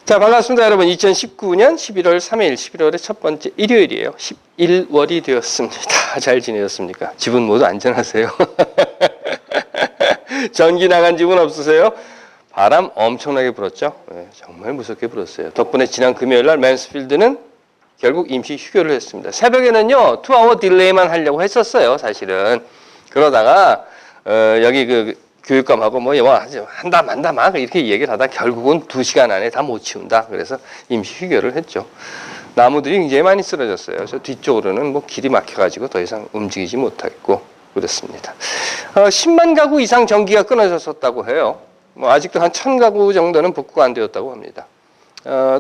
자, 반갑습니다, 여러분. 2019년 11월 3일, 11월의 첫 번째 일요일이에요. 11월이 되었습니다. 잘 지내셨습니까? 집은 모두 안전하세요? 전기 나간 집은 없으세요? 바람 엄청나게 불었죠? 네, 정말 무섭게 불었어요. 덕분에 지난 금요일 날 맨스필드는 결국 임시 휴교를 했습니다. 새벽에는요, 2hour 딜레이만 하려고 했었어요, 사실은. 그러다가, 여기 교육감하고 뭐 영화 한다 만다 막 이렇게 얘기를 하다 결국은 2시간 안에 다 못 치운다. 그래서 임시 휴교를 했죠. 나무들이 굉장히 많이 쓰러졌어요. 그래서 뒤쪽으로는 뭐 길이 막혀가지고 더 이상 움직이지 못했고 그렇습니다. 10만 가구 이상 전기가 끊어졌었다고 해요. 뭐 아직도 한 1000가구 정도는 복구가 안 되었다고 합니다.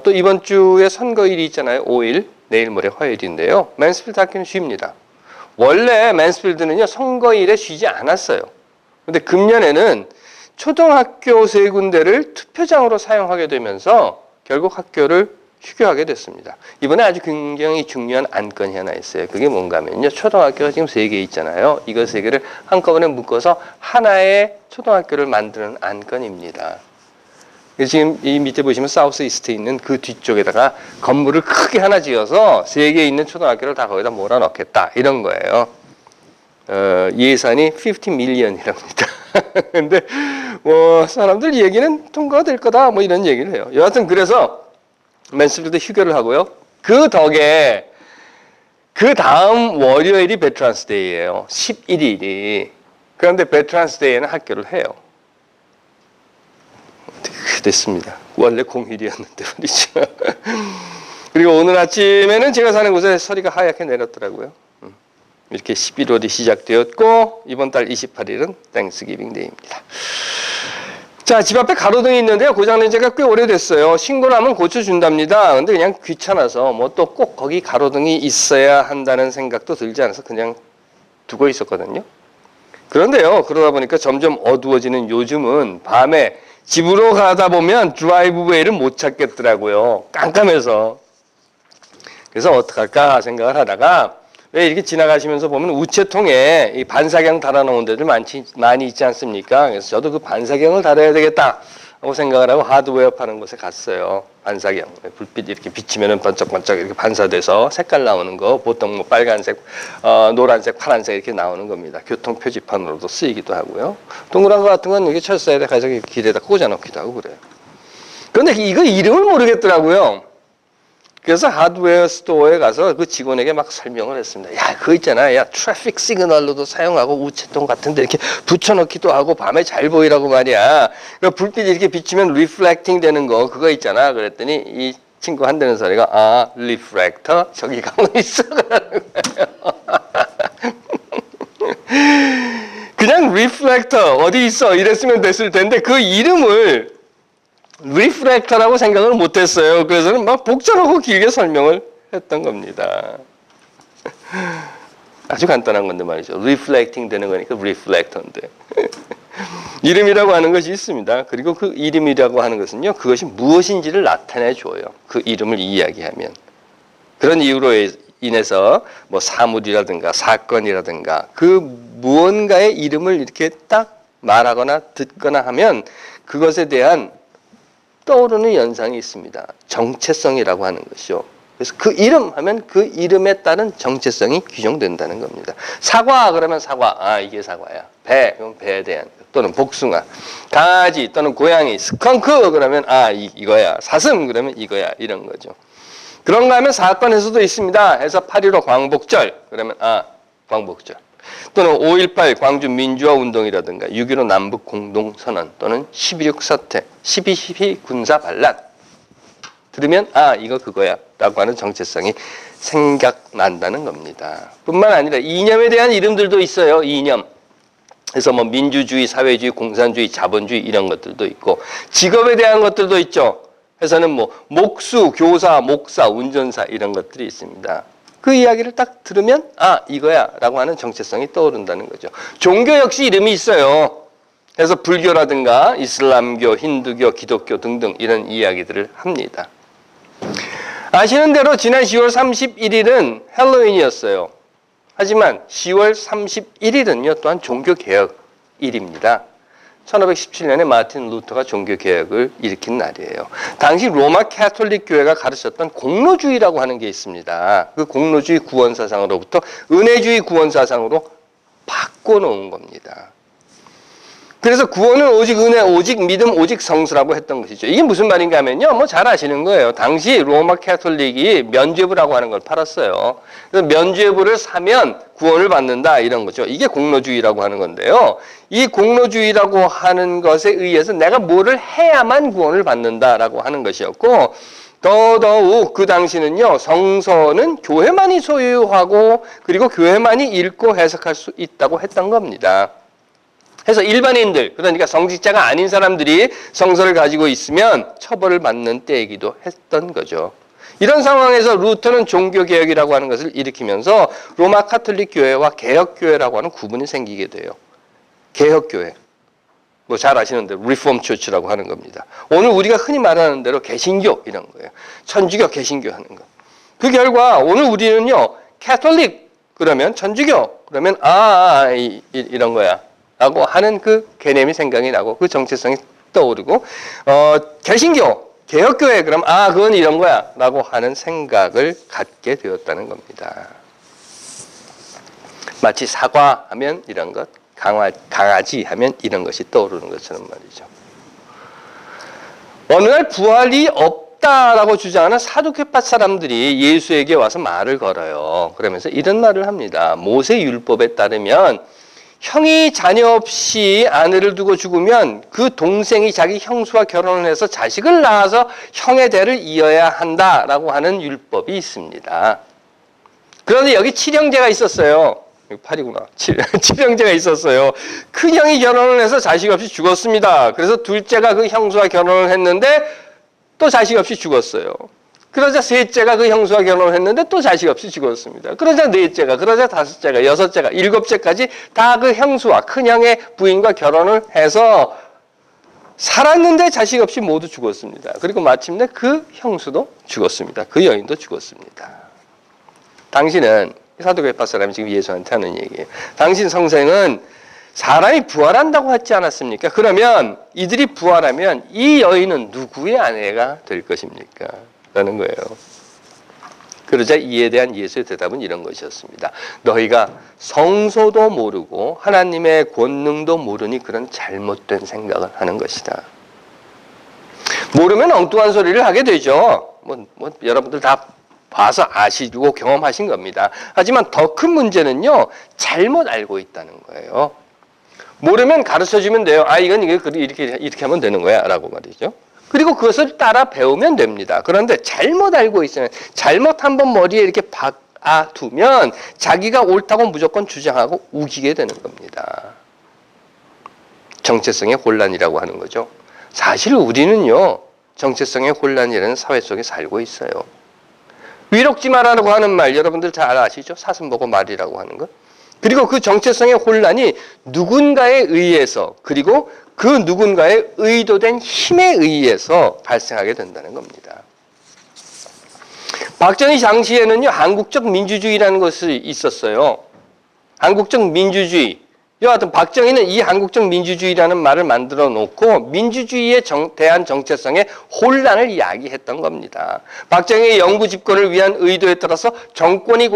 또 이번 주에 선거일이 있잖아요. 5일, 내일 모레 화요일인데요. 맨스필드 학교는 쉽니다. 원래 맨스필드는요 선거일에 쉬지 않았어요. 근데 금년에는 초등학교 3군데를 투표장으로 사용하게 되면서 결국 학교를 휴교하게 됐습니다. 이번에 아주 굉장히 중요한 안건이 하나 있어요. 그게 뭔가 하면요. 초등학교가 지금 3개 있잖아요. 이거 3개를 한꺼번에 묶어서 하나의 초등학교를 만드는 안건입니다. 지금 이 밑에 보시면 사우스 이스트에 있는 그 뒤쪽에다가 건물을 크게 하나 지어서 3개 있는 초등학교를 다 거기다 몰아넣겠다. 이런 거예요. 예산이 50 밀리언이랍니다. 근데 뭐 사람들 얘기는 통과가 될 거다 뭐 이런 얘기를 해요. 여하튼 그래서 맨스필드 휴교를 하고요. 그 덕에 그 다음 월요일이 베트란스 데이예요. 11일이. 그런데 베트란스 데이에는 학교를 해요. 됐습니다. 원래 공휴일이었는데 말이죠. 그리고 오늘 아침에는 제가 사는 곳에 서리가 하얗게 내렸더라고요. 이렇게 11월이 시작되었고 이번 달 28일은 땡스기빙 데이입니다. 자, 집 앞에 가로등이 있는데요. 고장난 지가 꽤 오래됐어요. 신고를 하면 고쳐준답니다. 근데 그냥 귀찮아서 뭐 또 꼭 거기 가로등이 있어야 한다는 생각도 들지 않아서 그냥 두고 있었거든요. 그런데요. 그러다 보니까 점점 어두워지는 요즘은 밤에 집으로 가다 보면 드라이브웨이를 못 찾겠더라고요. 깜깜해서. 그래서 어떡할까 생각을 하다가 왜 이렇게 지나가시면서 보면 우체통에 이 반사경 달아놓은 데들 많이 있지 않습니까? 그래서 저도 그 반사경을 달아야 되겠다 하고 생각을 하고 하드웨어 파는 곳에 갔어요. 반사경. 불빛 이렇게 비치면은 번쩍번쩍 이렇게 반사돼서 색깔 나오는 거. 보통 뭐 빨간색, 노란색, 파란색 이렇게 나오는 겁니다. 교통 표지판으로도 쓰이기도 하고요. 동그란 거 같은 건 이게 철사에다 가서 길에다 꽂아놓기도 하고 그래요. 그런데 이거 이름을 모르겠더라고요. 그래서 하드웨어 스토어에 가서 그 직원에게 막 설명을 했습니다. 야, 그거 있잖아. 야, 트래픽 시그널로도 사용하고 우체통 같은 데 이렇게 붙여놓기도 하고 밤에 잘 보이라고 말이야. 그러니까 불빛이 이렇게 비치면 리플렉팅 되는 거 그거 있잖아. 그랬더니 이 친구 한다는 소리가 아, 리프렉터 저기 가만히 있어. 그러는 거예요. 그냥 리플렉터 어디 있어 이랬으면 됐을 텐데 그 이름을 리프렉터라고 생각을 못했어요. 그래서는 막 복잡하고 길게 설명을 했던 겁니다. 아주 간단한 건데 말이죠. 리플렉팅 되는 거니까 리플렉터인데. 이름이라고 하는 것이 있습니다. 그리고 그 이름이라고 하는 것은요. 그것이 무엇인지를 나타내 줘요. 그 이름을 이야기하면. 그런 이유로 인해서 뭐 사물이라든가 사건이라든가 그 무언가의 이름을 이렇게 딱 말하거나 듣거나 하면 그것에 대한 떠오르는 현상이 있습니다. 정체성이라고 하는 것이요. 그래서 그 이름 하면 그 이름에 따른 정체성이 규정된다는 겁니다. 사과 그러면 사과, 아 이게 사과야. 배 그럼 배에 대한 또는 복숭아, 강아지 또는 고양이, 스컹크 그러면 아 이거야. 사슴 그러면 이거야 이런 거죠. 그런가 하면 사건에서도 있습니다. 해서 8.15 광복절 그러면 아 광복절. 또는 5.18 광주 민주화 운동이라든가 6.15 남북 공동선언 또는 12.6 사태, 12.12 군사 반란 들으면 아 이거 그거야 라고 하는 정체성이 생각난다는 겁니다. 뿐만 아니라 이념에 대한 이름들도 있어요. 이념. 그래서 뭐 민주주의, 사회주의, 공산주의, 자본주의 이런 것들도 있고 직업에 대한 것들도 있죠. 해서는 뭐 목수, 교사, 목사, 운전사 이런 것들이 있습니다. 그 이야기를 딱 들으면 아 이거야 라고 하는 정체성이 떠오른다는 거죠. 종교 역시 이름이 있어요. 그래서 불교라든가 이슬람교, 힌두교, 기독교 등등 이런 이야기들을 합니다. 아시는 대로 지난 10월 31일은 헬로윈이었어요. 하지만 10월 31일은요 또한 종교개혁일입니다. 1517년에 마틴 루터가 종교개혁을 일으킨 날이에요. 당시 로마 캐톨릭 교회가 가르쳤던 공로주의라고 하는 게 있습니다. 그 공로주의 구원사상으로부터 은혜주의 구원사상으로 바꿔놓은 겁니다. 그래서 구원은 오직 은혜, 오직 믿음, 오직 성수라고 했던 것이죠. 이게 무슨 말인가 하면요. 뭐 잘 아시는 거예요. 당시 로마 캐톨릭이 면죄부라고 하는 걸 팔았어요. 그래서 면죄부를 사면 구원을 받는다 이런 거죠. 이게 공로주의라고 하는 건데요. 이 공로주의라고 하는 것에 의해서 내가 뭐를 해야만 구원을 받는다라고 하는 것이었고 더더욱 그 당시는요. 성서는 교회만이 소유하고 그리고 교회만이 읽고 해석할 수 있다고 했던 겁니다. 그래서 일반인들, 그러니까 성직자가 아닌 사람들이 성서를 가지고 있으면 처벌을 받는 때이기도 했던 거죠. 이런 상황에서 루터는 종교개혁이라고 하는 것을 일으키면서 로마 카톨릭 교회와 개혁교회라고 하는 구분이 생기게 돼요. 개혁교회. 뭐 잘 아시는 대로 리폼 처치라고 하는 겁니다. 오늘 우리가 흔히 말하는 대로 개신교 이런 거예요. 천주교, 개신교 하는 거. 그 결과 오늘 우리는요. 캐톨릭 그러면 천주교 그러면 이런 거야. 라고 하는 그 개념이 생각이 나고 그 정체성이 떠오르고 개신교, 개혁교회 그럼 그건 이런 거야 라고 하는 생각을 갖게 되었다는 겁니다. 마치 사과 하면 이런 것, 강아지 하면 이런 것이 떠오르는 것처럼 말이죠. 어느 날 부활이 없다라고 주장하는 사두개파 사람들이 예수에게 와서 말을 걸어요. 그러면서 이런 말을 합니다. 모세 율법에 따르면 형이 자녀 없이 아내를 두고 죽으면 그 동생이 자기 형수와 결혼을 해서 자식을 낳아서 형의 대를 이어야 한다라고 하는 율법이 있습니다. 그런데 여기 칠형제가 있었어요. 여기 8이구나. 7형제가 있었어요. 큰형이 결혼을 해서 자식 없이 죽었습니다. 그래서 둘째가 그 형수와 결혼을 했는데 또 자식 없이 죽었어요. 그러자 셋째가 그 형수와 결혼을 했는데 또 자식 없이 죽었습니다. 그러자 넷째가, 그러자 다섯째가, 여섯째가, 일곱째까지 다 그 형수와 큰형의 부인과 결혼을 해서 살았는데 자식 없이 모두 죽었습니다. 그리고 마침내 그 형수도 죽었습니다. 그 여인도 죽었습니다. 당신은, 사도계파 사람이 지금 예수한테 하는 얘기예요. 당신 성생은 사람이 부활한다고 하지 않았습니까? 그러면 이들이 부활하면 이 여인은 누구의 아내가 될 것입니까? 라는 거예요. 그러자 이에 대한 예수의 대답은 이런 것이었습니다. 너희가 성소도 모르고 하나님의 권능도 모르니 그런 잘못된 생각을 하는 것이다. 모르면 엉뚱한 소리를 하게 되죠. 여러분들 다 봐서 아시고 경험하신 겁니다. 하지만 더 큰 문제는요. 잘못 알고 있다는 거예요. 모르면 가르쳐주면 돼요. 이건 이렇게 하면 되는 거야 라고 말이죠. 그리고 그것을 따라 배우면 됩니다. 그런데 잘못 알고 있으면 잘못 한번 머리에 이렇게 박아두면 자기가 옳다고 무조건 주장하고 우기게 되는 겁니다. 정체성의 혼란이라고 하는 거죠. 사실 우리는요. 정체성의 혼란이라는 사회 속에 살고 있어요. 위력지 마라고 하는 말 여러분들 잘 아시죠? 사슴보고 말이라고 하는 것. 그리고 그 정체성의 혼란이 누군가에 의해서 그리고 그 누군가의 의도된 힘에 의해서 발생하게 된다는 겁니다. 박정희 당시에는요, 한국적 민주주의라는 것이 있었어요. 한국적 민주주의. 여하튼 박정희는 이 한국적 민주주의라는 말을 만들어 놓고 민주주의에 대한 정체성의 혼란을 이야기했던 겁니다. 박정희의 영구 집권을 위한 의도에 따라서 정권이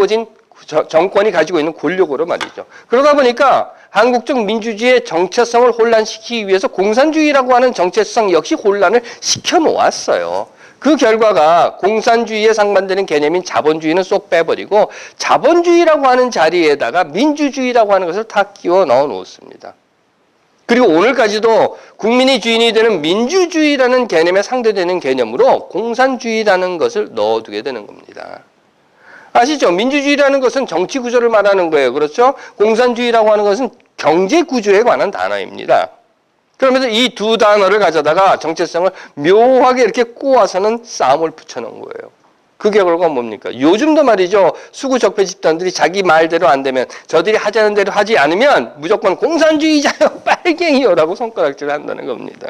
가지고 있는 권력으로 말이죠. 그러다 보니까 한국적 민주주의의 정체성을 혼란시키기 위해서 공산주의라고 하는 정체성 역시 혼란을 시켜놓았어요. 그 결과가 공산주의에 상반되는 개념인 자본주의는 쏙 빼버리고 자본주의라고 하는 자리에다가 민주주의라고 하는 것을 다 끼워 넣어 놓습니다. 그리고 오늘까지도 국민이 주인이 되는 민주주의라는 개념에 상대되는 개념으로 공산주의라는 것을 넣어두게 되는 겁니다. 아시죠? 민주주의라는 것은 정치 구조를 말하는 거예요. 그렇죠? 공산주의라고 하는 것은 경제 구조에 관한 단어입니다. 그러면서 이 두 단어를 가져다가 정체성을 묘하게 이렇게 꼬아서는 싸움을 붙여놓은 거예요. 그 결과가 뭡니까? 요즘도 말이죠. 수구적폐 집단들이 자기 말대로 안 되면 저들이 하자는 대로 하지 않으면 무조건 공산주의자요, 빨갱이요라고 손가락질을 한다는 겁니다.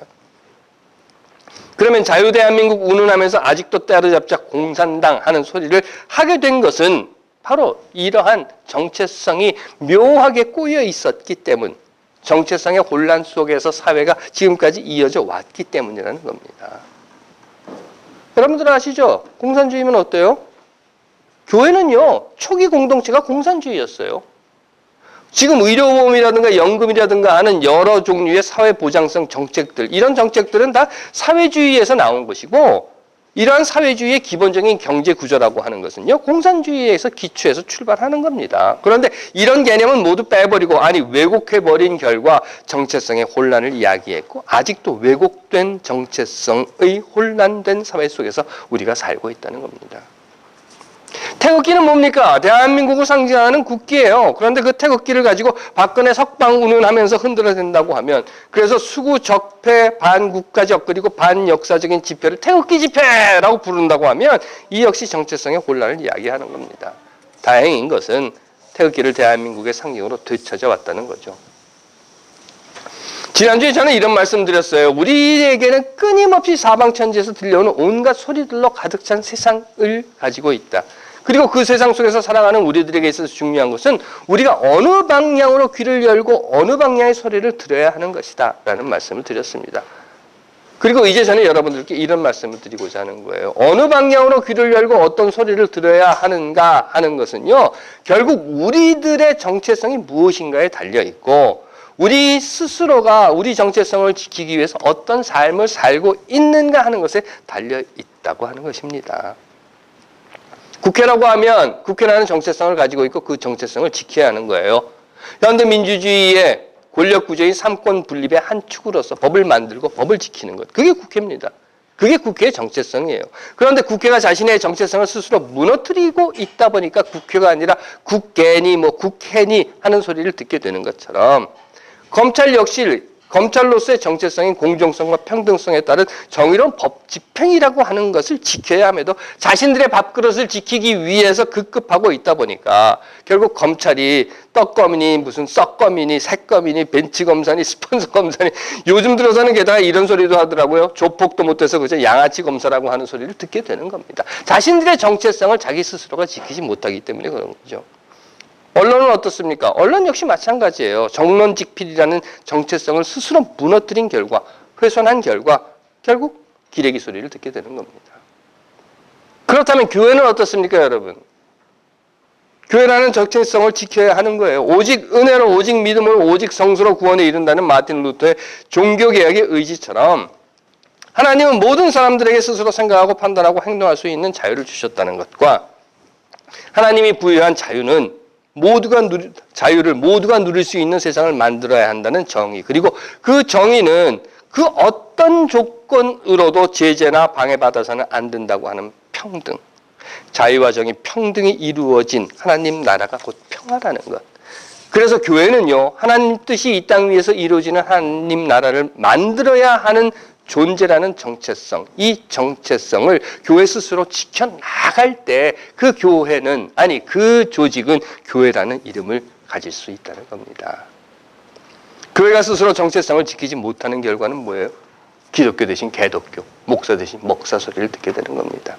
그러면 자유대한민국 운운하면서 아직도 때려잡자 공산당 하는 소리를 하게 된 것은 바로 이러한 정체성이 묘하게 꼬여 있었기 때문, 정체성의 혼란 속에서 사회가 지금까지 이어져 왔기 때문이라는 겁니다. 여러분들 아시죠? 공산주의면 어때요? 교회는요, 초기 공동체가 공산주의였어요. 지금 의료보험이라든가 연금이라든가 하는 여러 종류의 사회보장성 정책들, 이런 정책들은 다 사회주의에서 나온 것이고, 이러한 사회주의의 기본적인 경제 구조라고 하는 것은요, 공산주의에서 기초해서 출발하는 겁니다. 그런데 이런 개념은 모두 빼버리고, 아니, 왜곡해버린 결과 정체성의 혼란을 이야기했고, 아직도 왜곡된 정체성의 혼란된 사회 속에서 우리가 살고 있다는 겁니다. 태극기는 뭡니까? 대한민국을 상징하는 국기예요. 그런데 그 태극기를 가지고 박근혜 석방 운운하면서 흔들어댄다고 하면, 그래서 수구 적폐 반국가적 그리고 반역사적인 집회를 태극기 집회라고 부른다고 하면 이 역시 정체성의 혼란을 이야기하는 겁니다. 다행인 것은 태극기를 대한민국의 상징으로 되찾아왔다는 거죠. 지난주에 저는 이런 말씀 드렸어요. 우리에게는 끊임없이 사방천지에서 들려오는 온갖 소리들로 가득 찬 세상을 가지고 있다. 그리고 그 세상 속에서 살아가는 우리들에게 있어서 중요한 것은 우리가 어느 방향으로 귀를 열고 어느 방향의 소리를 들어야 하는 것이다 라는 말씀을 드렸습니다. 그리고 이제 저는 여러분들께 이런 말씀을 드리고자 하는 거예요. 어느 방향으로 귀를 열고 어떤 소리를 들어야 하는가 하는 것은요, 결국 우리들의 정체성이 무엇인가에 달려있고, 우리 스스로가 우리 정체성을 지키기 위해서 어떤 삶을 살고 있는가 하는 것에 달려있다고 하는 것입니다. 국회라고 하면 국회라는 정체성을 가지고 있고 그 정체성을 지켜야 하는 거예요. 현대민주주의의 권력구조인 삼권 분립의 한 축으로서 법을 만들고 법을 지키는 것. 그게 국회입니다. 그게 국회의 정체성이에요. 그런데 국회가 자신의 정체성을 스스로 무너뜨리고 있다 보니까 국회가 아니라 국개니 국회니 하는 소리를 듣게 되는 것처럼, 검찰 역시 검찰로서의 정체성인 공정성과 평등성에 따른 정의로운 법 집행이라고 하는 것을 지켜야 함에도 자신들의 밥그릇을 지키기 위해서 급급하고 있다 보니까 결국 검찰이 떡검이니 무슨 썩검이니 새검이니 벤치검사니 스폰서 검사니, 요즘 들어서는 게다가 이런 소리도 하더라고요. 조폭도 못해서 그저 양아치 검사라고 하는 소리를 듣게 되는 겁니다. 자신들의 정체성을 자기 스스로가 지키지 못하기 때문에 그런 거죠. 언론은 어떻습니까? 언론 역시 마찬가지예요. 정론직필이라는 정체성을 스스로 무너뜨린 결과, 훼손한 결과 결국 기레기 소리를 듣게 되는 겁니다. 그렇다면 교회는 어떻습니까, 여러분? 교회라는 정체성을 지켜야 하는 거예요. 오직 은혜로, 오직 믿음으로, 오직 성수로 구원에 이른다는 마틴 루터의 종교개혁의 의지처럼 하나님은 모든 사람들에게 스스로 생각하고 판단하고 행동할 수 있는 자유를 주셨다는 것과, 하나님이 부여한 자유는 자유를 모두가 누릴 수 있는 세상을 만들어야 한다는 정의, 그리고 그 정의는 그 어떤 조건으로도 제재나 방해받아서는 안 된다고 하는 평등, 자유와 정의, 평등이 이루어진 하나님 나라가 곧 평화라는 것. 그래서 교회는요, 하나님 뜻이 이 땅 위에서 이루어지는 하나님 나라를 만들어야 하는 존재라는 정체성, 이 정체성을 교회 스스로 지켜나갈 때 그 교회는, 아니 그 조직은 교회라는 이름을 가질 수 있다는 겁니다. 교회가 스스로 정체성을 지키지 못하는 결과는 뭐예요? 기독교 대신 개독교, 목사 대신 먹사 소리를 듣게 되는 겁니다.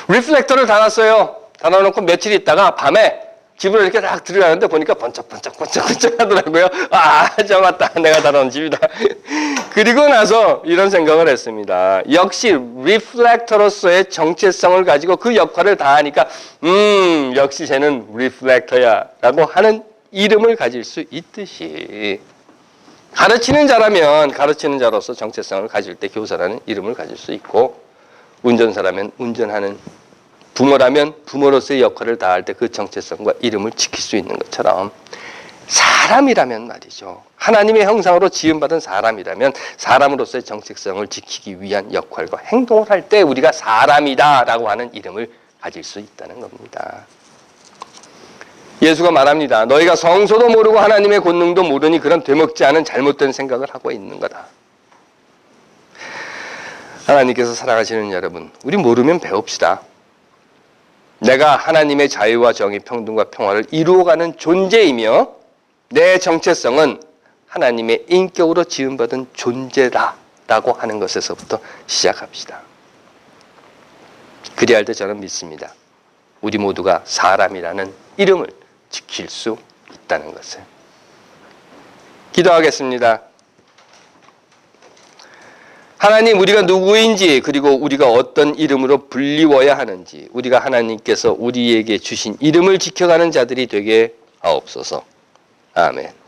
리플렉터를 달았어요. 달아놓고 며칠 있다가 밤에 집으로 이렇게 딱 들어가는데 보니까 번쩍번쩍 하더라고요. 아, 저 맞다. 내가 달아놓은 집이다. 그리고 나서 이런 생각을 했습니다. 역시 리플렉터로서의 정체성을 가지고 그 역할을 다하니까 역시 쟤는 리플렉터야 라고 하는 이름을 가질 수 있듯이, 가르치는 자라면 가르치는 자로서 정체성을 가질 때 교사라는 이름을 가질 수 있고, 운전사라면 운전하는, 부모라면 부모로서의 역할을 다할 때 그 정체성과 이름을 지킬 수 있는 것처럼, 사람이라면 말이죠. 하나님의 형상으로 지음받은 사람이라면 사람으로서의 정체성을 지키기 위한 역할과 행동을 할 때 우리가 사람이다라고 하는 이름을 가질 수 있다는 겁니다. 예수가 말합니다. 너희가 성소도 모르고 하나님의 권능도 모르니 그런 되먹지 않은 잘못된 생각을 하고 있는 거다. 하나님께서 사랑하시는 여러분, 우리 모르면 배웁시다. 내가 하나님의 자유와 정의, 평등과 평화를 이루어가는 존재이며 내 정체성은 하나님의 인격으로 지음받은 존재다라고 하는 것에서부터 시작합시다. 그리할 때 저는 믿습니다. 우리 모두가 사람이라는 이름을 지킬 수 있다는 것을. 기도하겠습니다. 하나님, 우리가 누구인지 그리고 우리가 어떤 이름으로 불리워야 하는지 우리가 하나님께서 우리에게 주신 이름을 지켜가는 자들이 되게 하옵소서. 아멘.